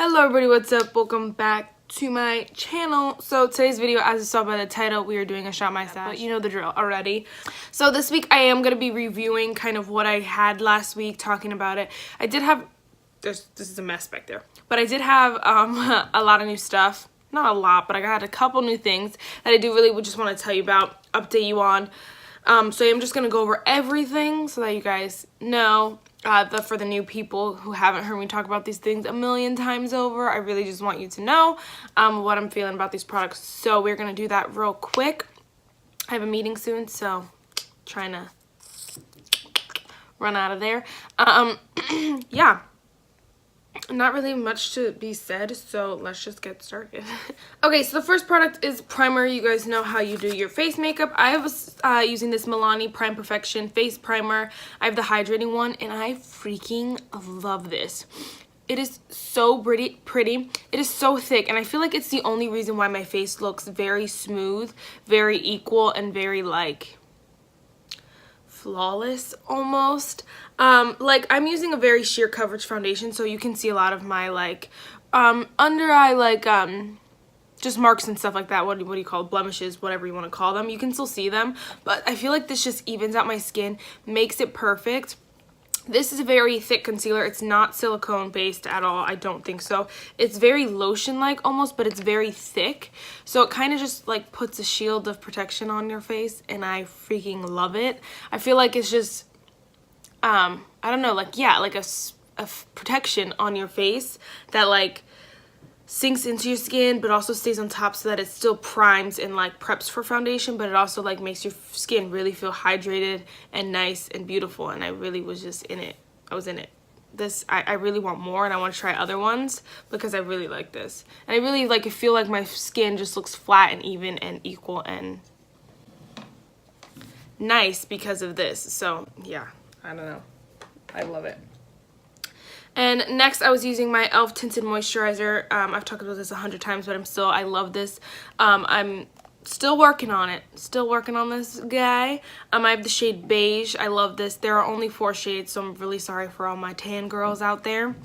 Hello everybody, what's up? Welcome back to my channel. So today's video, as you saw by the title, we are doing a shop my stash, but you know the drill already. So this week I am going to be reviewing kind of what I had last week, talking about it. I did have, this is a mess back there, but I did have a lot of new stuff. Not a lot, but I got a couple new things that I do really would just want to tell you about, update you on. So I'm just going to go over everything so that you guys know. For the new people who haven't heard me talk about these things a million times over, I really just want you to know what I'm feeling about these products. So we're going to do that real quick. I have a meeting soon, so trying to run out of there. Yeah. Not really much to be said, so let's just get started. Okay, so the first product is primer. You guys know how you do your face makeup. I was using this Milani Prime Perfection face primer. I have the hydrating one, and I freaking love this. It is so pretty. It is so thick, and I feel like it's the only reason why my face looks very smooth, very equal, and very like flawless almost. Like I'm using a very sheer coverage foundation, so you can see a lot of my like under eye like just marks and stuff like that. What do you call it? Blemishes, whatever you want to call them. You can still see them, but I feel like this just evens out my skin, makes it perfect. This is a very thick concealer. It's not silicone based at all. I don't think so. It's very lotion like almost, but it's very thick. So it kind of just like puts a shield of protection on your face, and I freaking love it. I feel like it's just, I don't know, like, yeah, like a protection on your face that like sinks into your skin but also stays on top so that it still primes and like preps for foundation, but it also like makes your skin really feel hydrated and nice and beautiful. And I really was just in it. I was in it. This I really want more, and I want to try other ones because I really like this, and I really like feel like my skin just looks flat and even and equal and nice because of this. So yeah, I don't know, I love it. And next I was using my e.l.f. tinted moisturizer. I've talked about this 100 times, but I love this. I'm still working on it. Still working on this guy. I have the shade beige. I love this. There are only 4 shades, so I'm really sorry for all my tan girls out there.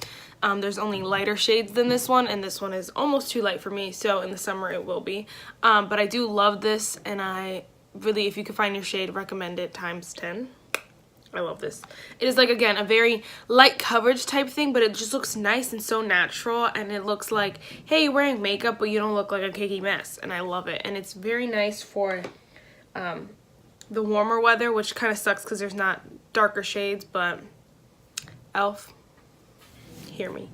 There's only lighter shades than this one, and this one is almost too light for me, so in the summer it will be. But I do love this, and I really, if you can find your shade, recommend it times 10. I love this. It is like, again, a very light coverage type thing, but it just looks nice and so natural, and it looks like, hey, you're wearing makeup, but you don't look like a cakey mess, and I love it. And it's very nice for the warmer weather, which kind of sucks because there's not darker shades, but e.l.f., hear me.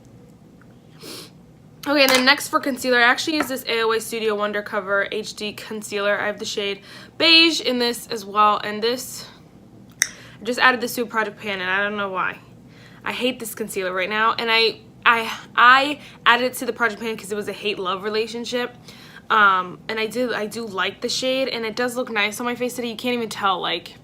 Okay, and then next for concealer, I actually use this AOA Studio Wonder Cover HD Concealer. I have the shade beige in this as well, and this, I just added this to a project pan, and I don't know why. I hate this concealer right now, and I added it to the project pan because it was a hate-love relationship. And I do like the shade, and it does look nice on my face today. You can't even tell, like,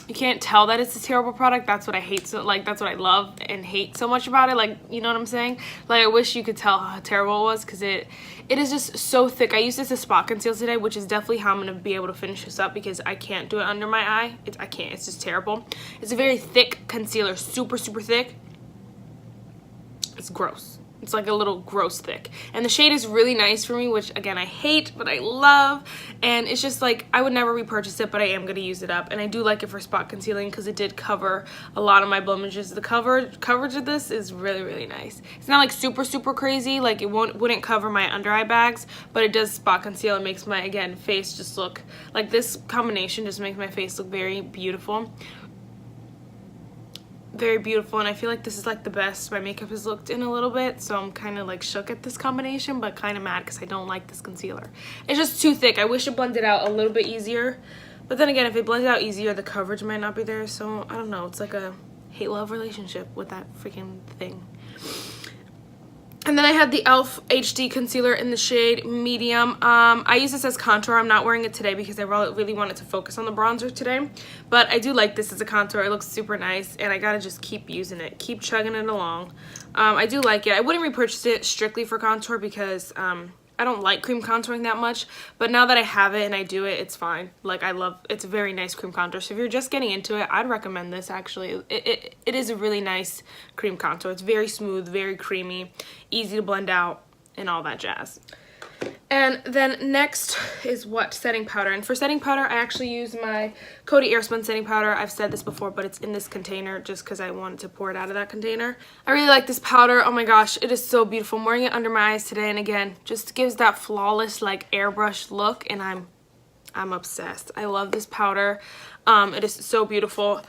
you can't tell that it's a terrible product. That's what I hate, so like that's what I love and hate so much about it. Like, you know what I'm saying? Like, I wish you could tell how terrible it was, because it is just so thick. I used this as spot conceal today, which is definitely how I'm gonna be able to finish this up, because I can't do it under my eye. I can't. It's just terrible. It's a very thick concealer, super thick. It's gross. It's like a little gross thick. And the shade is really nice for me, which again I hate, but I love. And it's just like, I would never repurchase it, but I am going to use it up. And I do like it for spot concealing because it did cover a lot of my blemishes. The coverage of this is really nice. It's not like super crazy, like it wouldn't cover my under eye bags, but it does spot conceal. It makes my, again, face just look like, this combination just makes my face look very beautiful. Very beautiful, and I feel like this is like the best my makeup has looked in a little bit, so I'm kind of like shook at this combination, but kind of mad because I don't like this concealer. It's just too thick. I wish it blended out a little bit easier, but then again, if it blended out easier, the coverage might not be there, so I don't know. It's like a hate-love relationship with that freaking thing. And then I had the e.l.f. HD Concealer in the shade Medium. I use this as contour. I'm not wearing it today because I really wanted to focus on the bronzer today. But I do like this as a contour. It looks super nice, and I gotta just keep using it. Keep chugging it along. I do like it. I wouldn't repurchase it strictly for contour because I don't like cream contouring that much, but now that I have it and I do it, it's fine. Like, it's a very nice cream contour. So if you're just getting into it, I'd recommend this actually. It is a really nice cream contour. It's very smooth, very creamy, easy to blend out, and all that jazz. And then next is setting powder. And for setting powder, I actually use my Coty Airspun setting powder. I've said this before, but it's in this container just because I wanted to pour it out of that container. I really like this powder. Oh my gosh, it is so beautiful. I'm wearing it under my eyes today, and again, just gives that flawless like airbrush look, and I'm obsessed. I love this powder. It is so beautiful.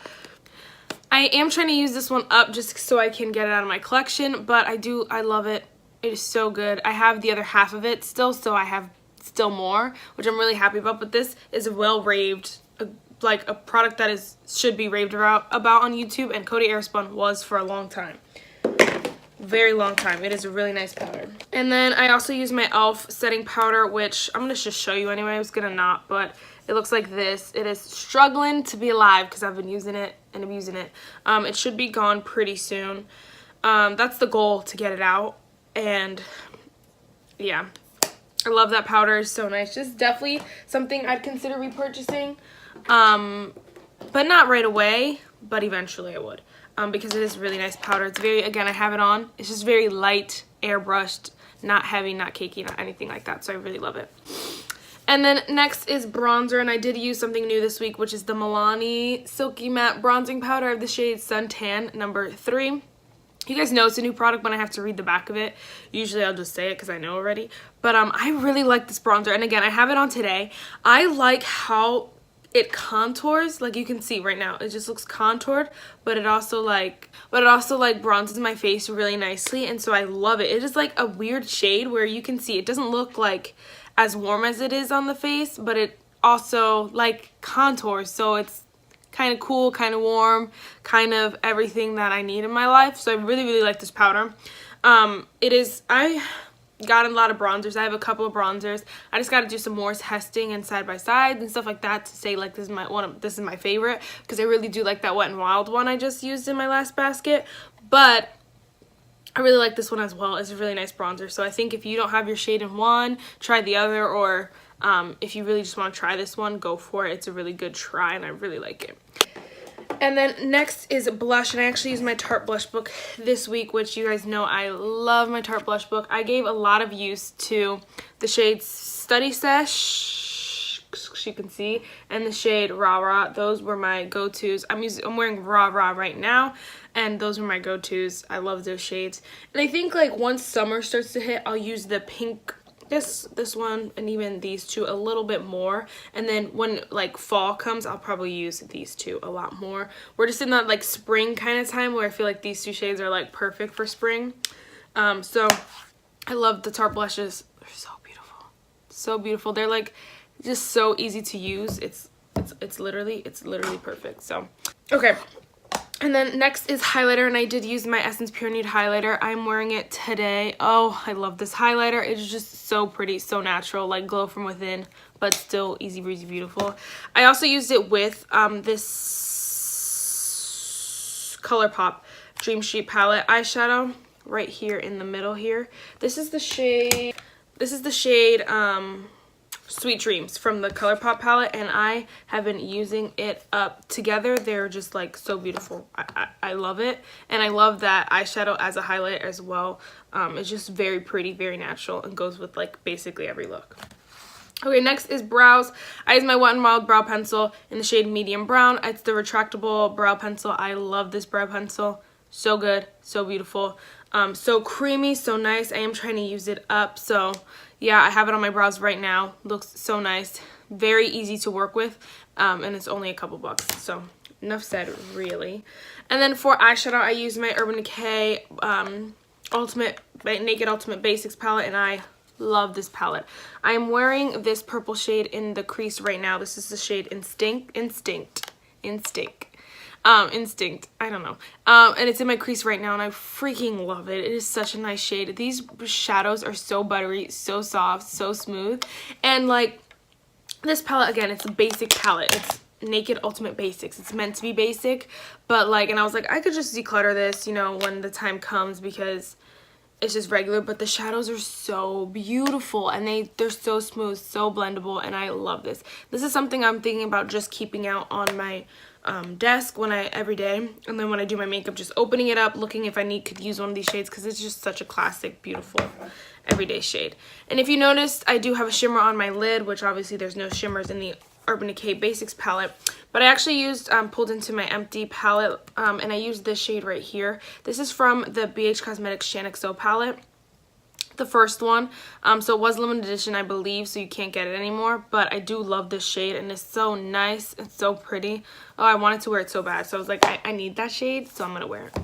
I am trying to use this one up just so I can get it out of my collection, but I love it. It is so good. I have the other half of it still, so I have still more, which I'm really happy about. But this is well raved, like a product that should be raved about on YouTube, and Coty Airspun was for a long time. Very long time. It is a really nice powder. And then I also use my e.l.f. setting powder, which I'm going to just show you anyway. I was going to not, but it looks like this. It is struggling to be alive because I've been using it and abusing it. It should be gone pretty soon. That's the goal, to get it out. And yeah, I love that powder. It's so nice. Just definitely something I'd consider repurchasing, but not right away, but eventually I would, because it is really nice powder. It's very, again, I have it on, it's just very light, airbrushed, not heavy, not cakey, not anything like that, so I really love it. And then next is bronzer, and I did use something new this week, which is the Milani Silky Matte Bronzing Powder. I have the shade Suntan number 3. You guys know it's a new product when I have to read the back of it. Usually I'll just say it because I know already. But I really like this bronzer. And again, I have it on today. I like how it contours. Like you can see right now, it just looks contoured. But it also like bronzes my face really nicely. And so I love it. It is like a weird shade where you can see it doesn't look like as warm as it is on the face. But it also like contours. So it's kind of cool, kind of warm, kind of everything that I need in my life. So I really, really like this powder. I got a lot of bronzers. I have a couple of bronzers. I just got to do some more testing and side by side and stuff like that to say like this is my favorite, because I really do like that Wet n Wild one I just used in my last basket. But I really like this one as well. It's a really nice bronzer. So I think if you don't have your shade in one, try the other, or if you really just want to try this one, go for it. It's a really good try, and I really like it. And then next is blush, and I actually used my Tarte blush book this week, which you guys know I love my Tarte blush book. I gave a lot of use to the shade Study Sesh, you can see, and the shade Rah Rah. Those were my go-tos. I'm wearing Rah Rah right now, and those were my go-tos. I love those shades. And I think like once summer starts to hit, I'll use the pink, this one, and even these two a little bit more. And then when like fall comes, I'll probably use these two a lot more. We're just in that like spring kind of time where I feel like these two shades are like perfect for spring. So I love the Tarte blushes. They're so beautiful, so beautiful. They're like just so easy to use. It's literally perfect. So okay. And then next is highlighter, and I did use my Essence Pure Nude highlighter. I'm wearing it today. Oh, I love this highlighter. It's just so pretty, so natural, like glow from within, but still easy breezy beautiful. I also used it with this ColourPop Dream Sheet palette eyeshadow right here in the middle here. This is the shade Sweet Dreams from the ColourPop palette, and I have been using it up together. They're just like so beautiful. I love it, and I love that eyeshadow as a highlight as well. It's just very pretty, very natural, and goes with like basically every look. Okay, next is brows. I use my Wet n Wild brow pencil in the shade Medium Brown. It's the retractable brow pencil. I love this brow pencil. So good, so beautiful, so creamy, so nice. I am trying to use it up, so yeah, I have it on my brows right now. Looks so nice, very easy to work with, and it's only a couple bucks, so enough said, really. And then for eyeshadow, I use my Urban Decay Naked Ultimate Basics palette, and I love this palette. I am wearing this purple shade in the crease right now. This is the shade Instinct, I don't know, and it's in my crease right now, and I freaking love it. It is such a nice shade. These shadows are so buttery, so soft, so smooth, and like this palette, again, it's a basic palette. It's Naked Ultimate Basics. It's meant to be basic, but like, and I was like, I could just declutter this, you know, when the time comes, because it's just regular, but the shadows are so beautiful, and they're so smooth, so blendable, and I love this. This is something I'm thinking about just keeping out on my desk every day, and then when I do my makeup, just opening it up, looking if I could use one of these shades, because it's just such a classic, beautiful, everyday shade. And if you noticed, I do have a shimmer on my lid, which obviously there's no shimmers in the Urban Decay Basics palette, but I actually used pulled into my empty palette, and I used this shade right here. This is from the BH Cosmetics Shan XO palette, the first one. So it was limited edition, I believe, so you can't get it anymore, but I do love this shade, and it's so nice. It's so pretty. Oh, I wanted to wear it so bad, so I was like, I need that shade, so I'm gonna wear it.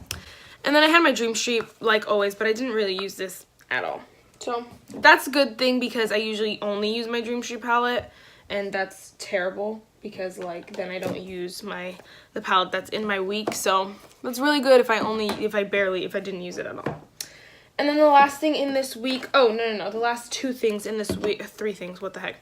And then I had my Dream Street like always, but I didn't really use this at all, so that's a good thing, because I usually only use my Dream Street palette, and that's terrible, because like then I don't use the palette that's in my week. So that's really good if I didn't use it at all. And then the last thing in this week, oh no, the last two things in this week, three things, what the heck,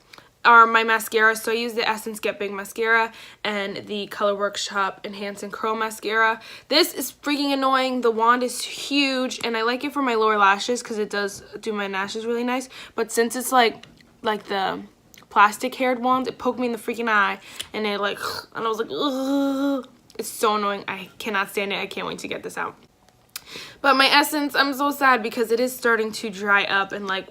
are my mascara. So I use the Essence Get Big mascara and the Color Workshop Enhance and Curl mascara. This is freaking annoying. The wand is huge, and I like it for my lower lashes because it does do my lashes really nice, but since it's like the plastic haired wand, it poked me in the freaking eye, and I was like, ugh. It's so annoying. I cannot stand it. I can't wait to get this out. But my Essence, I'm so sad because it is starting to dry up and like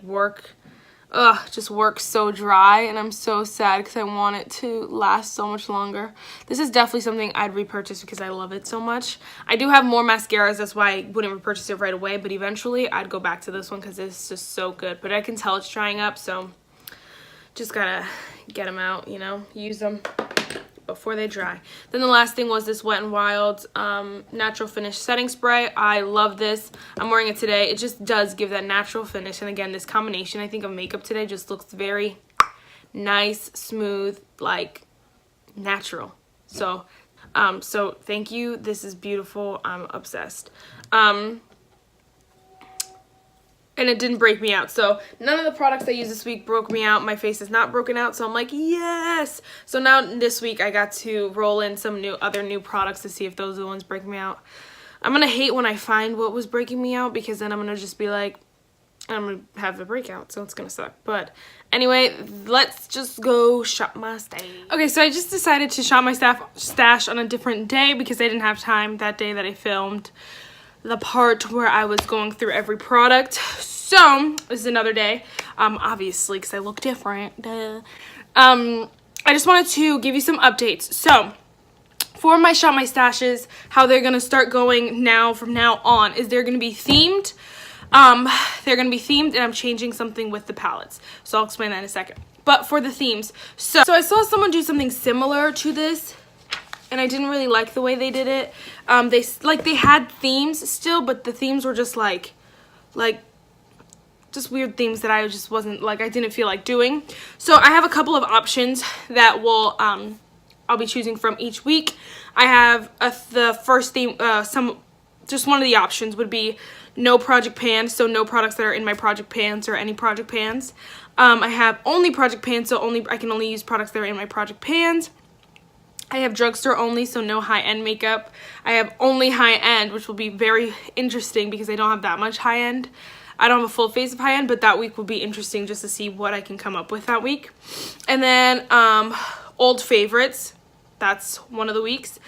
just work so dry, and I'm so sad because I want it to last so much longer. This is definitely something I'd repurchase because I love it so much. I do have more mascaras, that's why I wouldn't repurchase it right away, but eventually I'd go back to this one because it's just so good. But I can tell it's drying up, so just gotta get them out, you know, use them before they dry. Then the last thing was this Wet n Wild Natural Finish Setting Spray. I love this. I'm wearing it today. It just does give that natural finish, and again, this combination, I think, of makeup today just looks very nice, smooth, like natural. So thank you. This is beautiful. I'm obsessed. And it didn't break me out. So none of the products I used this week broke me out. My face is not broken out, so I'm like, yes! So now this week I got to roll in some other new products to see if those are the ones breaking me out. I'm gonna hate when I find what was breaking me out, because then I'm gonna just be like, I'm gonna have a breakout, so it's gonna suck. But anyway, let's just go shop my stash. Okay, so I just decided to shop my stash on a different day because I didn't have time that day that I filmed the part where I was going through every product. So this is another day, obviously, because I look different. Duh. I just wanted to give you some updates. So for my shop my stashes, how they're gonna start going now from now on is they're gonna be themed. They're gonna be themed, and I'm changing something with the palettes, so I'll explain that in a second. But for the themes, so I saw someone do something similar to this, and I didn't really like the way they did it. They had themes still, but the themes were just like just weird themes that I just wasn't like, I didn't feel like doing. So I have a couple of options that will I'll be choosing from each week. I have the first theme, just one of the options would be no project pans, so no products that are in my project pans or any project pans. I have only project pans, so I can only use products that are in my project pans. I have drugstore only, so no high-end makeup. I have only high-end, which will be very interesting because I don't have that much high-end. I don't have a full face of high-end, but that week will be interesting just to see what I can come up with that week. And then old favorites, that's one of the weeks.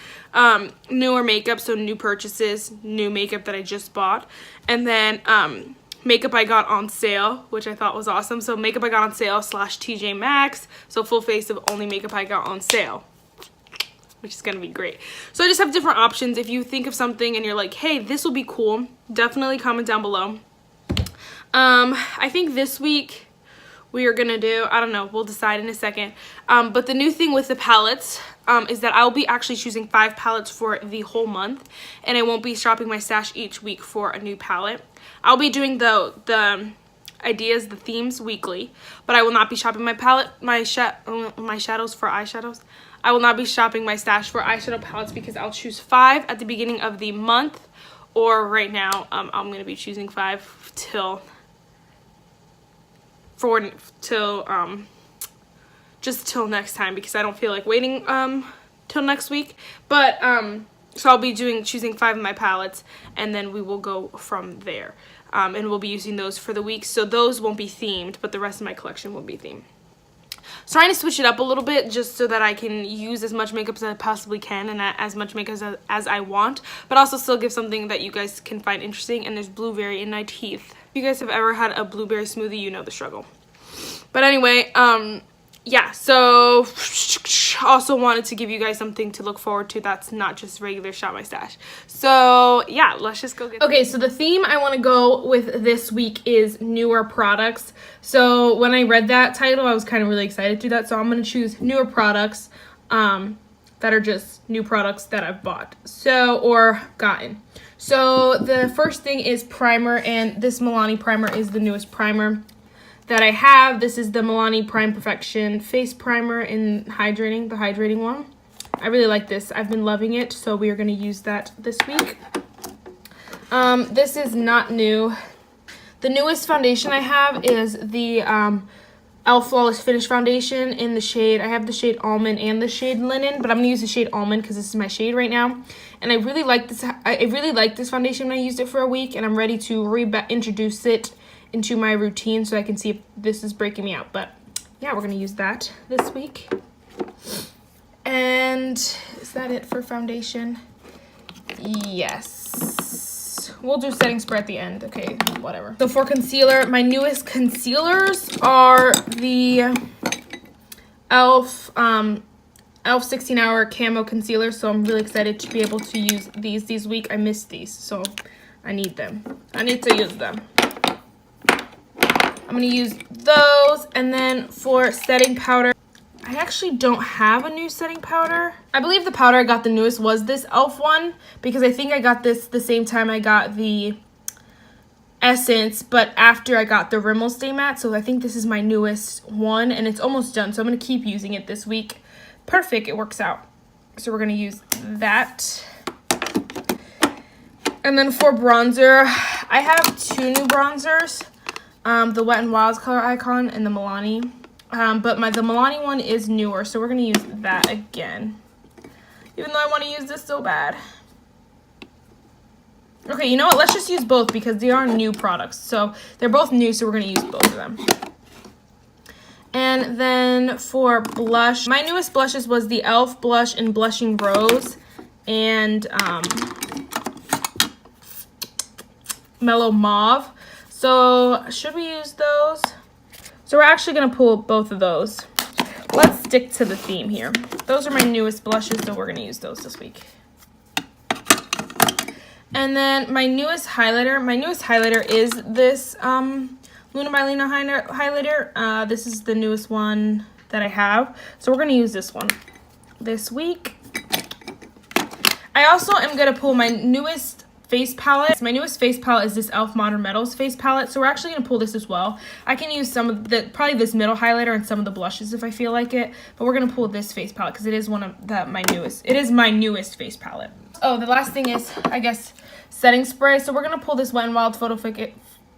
Newer makeup, so new purchases, new makeup that I just bought. And then makeup I got on sale, which I thought was awesome. So makeup I got on sale / TJ Maxx, so full face of only makeup I got on sale, which is gonna be great. So I just have different options. If you think of something and you're like, hey, this will be cool, definitely comment down below. I think this week we are gonna do, I don't know, we'll decide in a second. But the new thing with the palettes is that I'll be actually choosing 5 palettes for the whole month, and I won't be shopping my stash each week for a new palette. I'll be doing the ideas, the themes weekly, but I will not be shopping my palette, my shadows for eyeshadows. I will not be shopping my stash for eyeshadow palettes because I'll choose 5 at the beginning of the month, or right now I'm going to be choosing 5 till next time because I don't feel like waiting till next week. But so I'll be choosing 5 of my palettes, and then we will go from there. and we'll be using those for the week. So those won't be themed, but the rest of my collection will be themed. So trying to switch it up a little bit just so that I can use as much makeup as I possibly can and as much makeup as I want, but also still give something that you guys can find interesting. And there's blueberry in my teeth. If you guys have ever had a blueberry smoothie, you know the struggle. But anyway, yeah, so also wanted to give you guys something to look forward to that's not just regular Shop My Stash. So yeah, let's just go get okay, so the theme I want to go with this week is newer products. So when I read that title, I was kind of really excited to do that. So I'm going to choose newer products that are just new products that I've bought or gotten. So the first thing is primer, and this Milani primer is the newest primer that I have. This is the Milani Prime Perfection Face Primer in the hydrating one. I really like this. I've been loving it, so we are going to use that this week. This is not new. The newest foundation I have is the e.l.f. Flawless Finish Foundation in the shade. I have the shade Almond and the shade Linen, but I'm going to use the shade Almond because this is my shade right now. And I really like this. I really like this foundation when I used it for a week, and I'm ready to reintroduce it into my routine so I can see if this is breaking me out. But yeah, we're gonna use that this week. And is that it for foundation? Yes. We'll do setting spray at the end. Okay, whatever. So for concealer, my newest concealers are the e.l.f. 16-hour camo concealer. So I'm really excited to be able to use these this week. I missed these, so I need them. I need to use them. I'm going to use those. And then for setting powder, I actually don't have a new setting powder. I believe the powder I got the newest was this e.l.f. one, because I think I got this the same time I got the Essence, but after I got the Rimmel Stay Matte. So I think this is my newest one, and it's almost done. So I'm going to keep using it this week. Perfect, it works out. So we're going to use that. And then for bronzer, I have two new bronzers. The Wet n Wild's Color Icon and the Milani. But the Milani one is newer, so we're going to use that again. Even though I want to use this so bad. Okay, you know what? Let's just use both because they are new products. So they're both new, so we're going to use both of them. And then for blush, my newest blushes was the e.l.f. blush in Blushing Rose and Mellow Mauve. So should we use those? So we're actually going to pull both of those. Let's stick to the theme here. Those are my newest blushes, so we're going to use those this week. And then my newest highlighter is this Luna by Lena highlighter. This is the newest one that I have. So we're going to use this one this week. I also am going to pull my newest face palette. My newest face palette is this e.l.f. Modern Metals face palette. So we're actually going to pull this as well. I can use some of probably this middle highlighter and some of the blushes if I feel like it. But we're going to pull this face palette because it is my newest face palette. Oh, the last thing is, I guess, setting spray. So we're going to pull this Wet n Wild Photo Focus.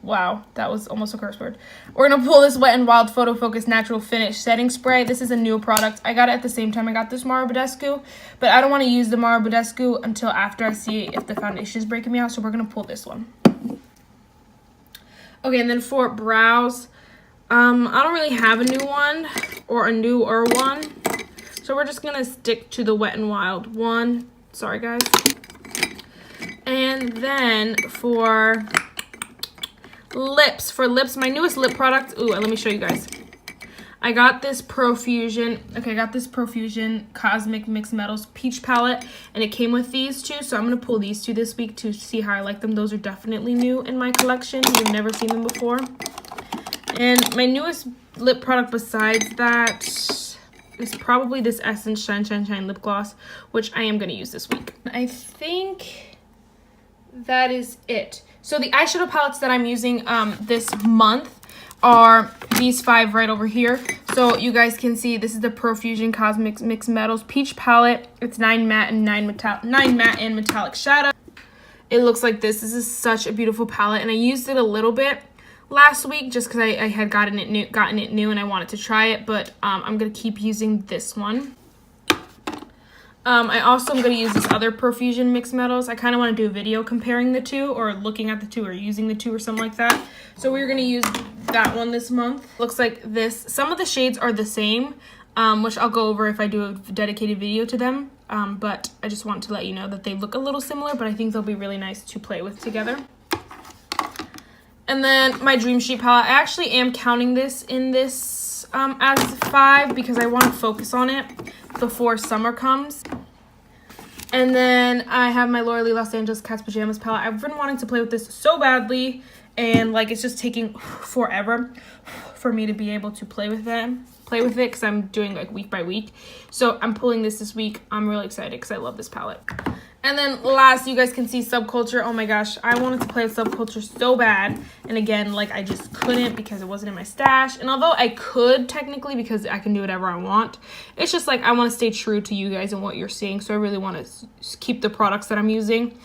Wow, that was almost a curse word. We're going to pull this Wet n Wild Photo Focus Natural Finish Setting Spray. This is a new product. I got it at the same time I got this Mara Badescu, but I don't want to use the Mara Badescu until after I see if the foundation is breaking me out, so we're going to pull this one. Okay, and then for brows, I don't really have a new one or a newer one, so we're just going to stick to the Wet n Wild one. Sorry, guys. And then for lips, my newest lip product. Ooh, let me show you guys. I got this Profusion Cosmic Mixed Metals Peach Palette, and it came with these two, so I'm going to pull these two this week to see how I like them. Those are definitely new in my collection. You've never seen them before. And my newest lip product besides that is probably this Essence Shine Shine Shine Lip Gloss, which I am going to use this week. I think that is it. So the eyeshadow palettes that I'm using this month are these 5 right over here. So you guys can see this is the Profusion Cosmic Mixed Metals Peach Palette. It's 9 matte and 9 matte and metallic shadow. It looks like this. This is such a beautiful palette, and I used it a little bit last week just because I had gotten it new and I wanted to try it, but I'm gonna keep using this one. I also am going to use this other Profusion Mixed Metals. I kind of want to do a video comparing the two, or looking at the two, or using the two, or something like that. So we're going to use that one this month. Looks like this. Some of the shades are the same, which I'll go over if I do a dedicated video to them. But I just want to let you know that they look a little similar, but I think they'll be really nice to play with together. And then my Dream Sheet palette. I actually am counting this in this as 5 because I want to focus on it before summer comes. And then I have my Laura Lee Los Angeles Cat's Pajamas palette. I've been wanting to play with this so badly, and like it's just taking forever for me to be able to play with it because I'm doing like week by week. So I'm pulling this week. I'm really excited because I love this palette. And then last, you guys can see Subculture. Oh my gosh, I wanted to play with Subculture so bad. And again, like I just couldn't because it wasn't in my stash. And although I could technically because I can do whatever I want, it's just like I want to stay true to you guys and what you're seeing. So I really want to keep the products that I'm using.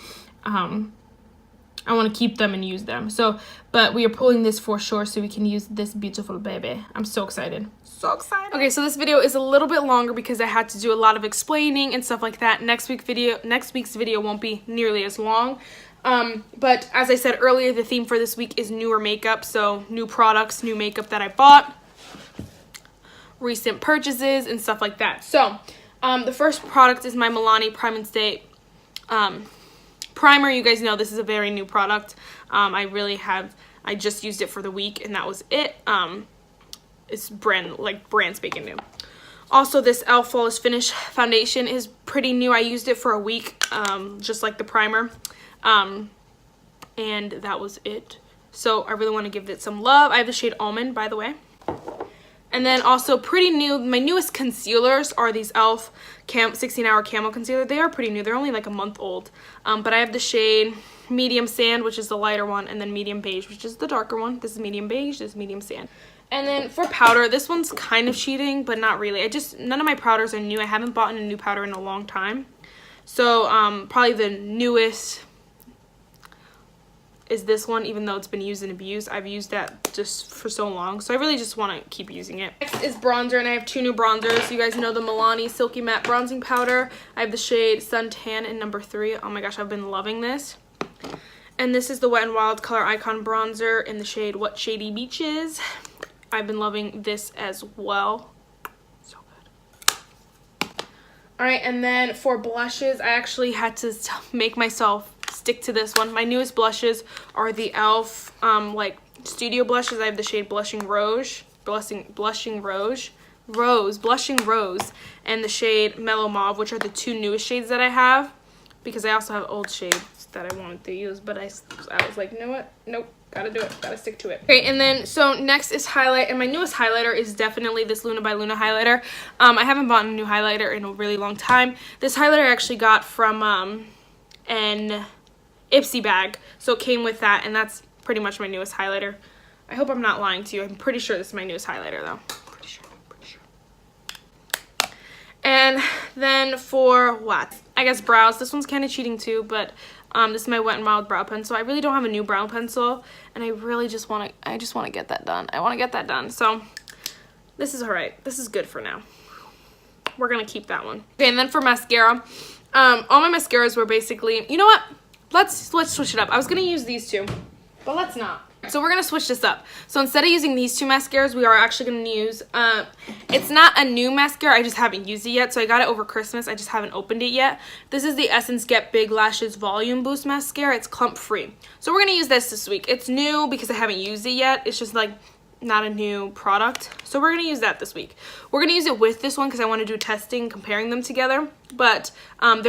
I want to keep them and use them. So, but we are pulling this for sure so we can use this beautiful baby. I'm so excited. So excited. Okay, so this video is a little bit longer because I had to do a lot of explaining and stuff like that. Next week's video won't be nearly as long. But as I said earlier, the theme for this week is newer makeup. So new products, new makeup that I bought, recent purchases and stuff like that. So the first product is my Milani Prime and Stay primer. You guys know this is a very new product. I just used it for the week and that was it. It's brand spanking new. Also, this e.l.f. Flawless Finish foundation is pretty new. I used it for a week, just like the primer, and that was it. So I really want to give it some love. I have the shade Almond, by the way. And then also pretty new, my newest concealers are these e.l.f. 16-hour Camo Concealer. They are pretty new. They're only like a month old. But I have the shade Medium Sand, which is the lighter one, and then Medium Beige, which is the darker one. This is Medium Beige, this is Medium Sand. And then for powder, this one's kind of cheating, but not really. None of my powders are new. I haven't bought a new powder in a long time. So probably the newest is this one, even though it's been used and abused. I've used that just for so long, so I really just want to keep using it. Next is bronzer, and I have 2 new bronzers. You guys know the Milani Silky Matte Bronzing Powder. I have the shade Suntan in number 3. Oh my gosh, I've been loving this. And this is the Wet n Wild Color Icon Bronzer in the shade What Shady Beaches. I've been loving this as well. So good. Alright, and then for blushes, I actually had to make myself stick to this one. My newest blushes are the e.l.f. Like studio blushes. I have the shade Blushing Rose, and the shade Mellow Mauve, which are the 2 newest shades that I have, because I also have old shades that I wanted to use, but I was like, you know what? Nope. Gotta do it. Gotta stick to it. Okay, and then so next is highlight, and my newest highlighter is definitely this Luna by Luna highlighter. I haven't bought a new highlighter in a really long time. This highlighter I actually got from an Ipsy bag, so it came with that, and that's pretty much my newest highlighter. I hope I'm not lying to you. I'm pretty sure this is my newest highlighter though. Pretty sure. And then for what? I guess brows. This one's kind of cheating too, but this is my Wet n Wild brow pencil. I really don't have a new brow pencil, and I really just want to get that done. I want to get that done. So this is all right. This is good for now. We're gonna keep that one. Okay, and then for mascara, all my mascaras were basically, you know what? Let's switch it up. I was gonna use these 2, but let's not. So we're gonna switch this up. So instead of using these 2 mascaras, we are actually gonna use, it's not a new mascara, I just haven't used it yet. So I got it over Christmas, I just haven't opened it yet. This is the Essence Get Big Lashes Volume Boost Mascara. It's clump free. So we're gonna use this week. It's new because I haven't used it yet. It's just like not a new product. So we're gonna use that this week. We're gonna use it with this one because I want to do testing, comparing them together. But I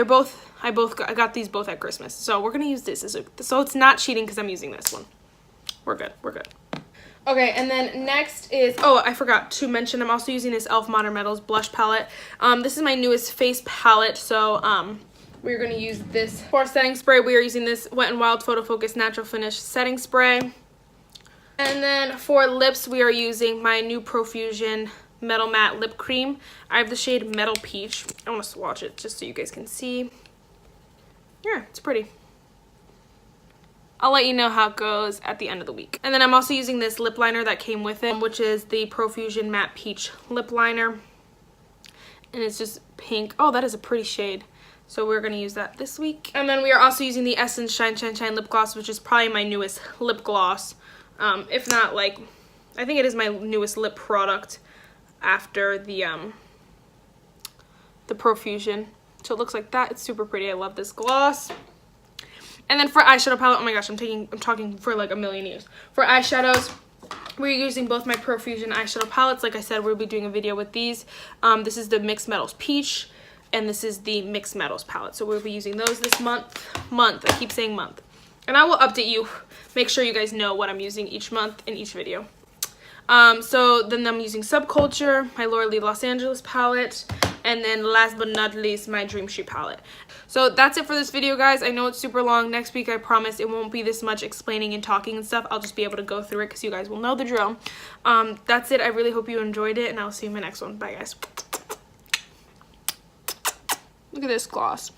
got these both at Christmas. So we're gonna use this week. So it's not cheating because I'm using this one. We're good. We're good. Okay, and then next is, oh, I forgot to mention, I'm also using this e.l.f. Modern Metals blush palette. This is my newest face palette, so we're going to use this. For setting spray, we are using this Wet n Wild Photo Focus Natural Finish setting spray. And then for lips, we are using my new Profusion Metal Matte Lip Cream. I have the shade Metal Peach. I want to swatch it just so you guys can see. Yeah, it's pretty. I'll let you know how it goes at the end of the week. And then I'm also using this lip liner that came with it, which is the Profusion Matte Peach Lip Liner. and it's just pink. Oh, that is a pretty shade. So we're going to use that this week. And then we are also using the Essence Shine Shine Shine lip gloss, which is probably my newest lip gloss. If not, like, I think it is my newest lip product after the Profusion. So it looks like that. It's super pretty. I love this gloss. And then for eyeshadow palette, oh my gosh, I'm talking for like a million years. For eyeshadows, we're using both my Profusion eyeshadow palettes. Like I said, we'll be doing a video with these. This is the Mixed Metals Peach, and this is the Mixed Metals palette. So we'll be using those this month. I keep saying month. And I will update you, make sure you guys know what I'm using each month in each video. So then I'm using Subculture, my Laura Lee Los Angeles palette, and then last but not least, my Dream Street palette. So that's it for this video, guys. I know it's super long. Next week, I promise it won't be this much explaining and talking and stuff. I'll just be able to go through it because you guys will know the drill. That's it. I really hope you enjoyed it, and I'll see you in my next one. Bye, guys. Look at this gloss.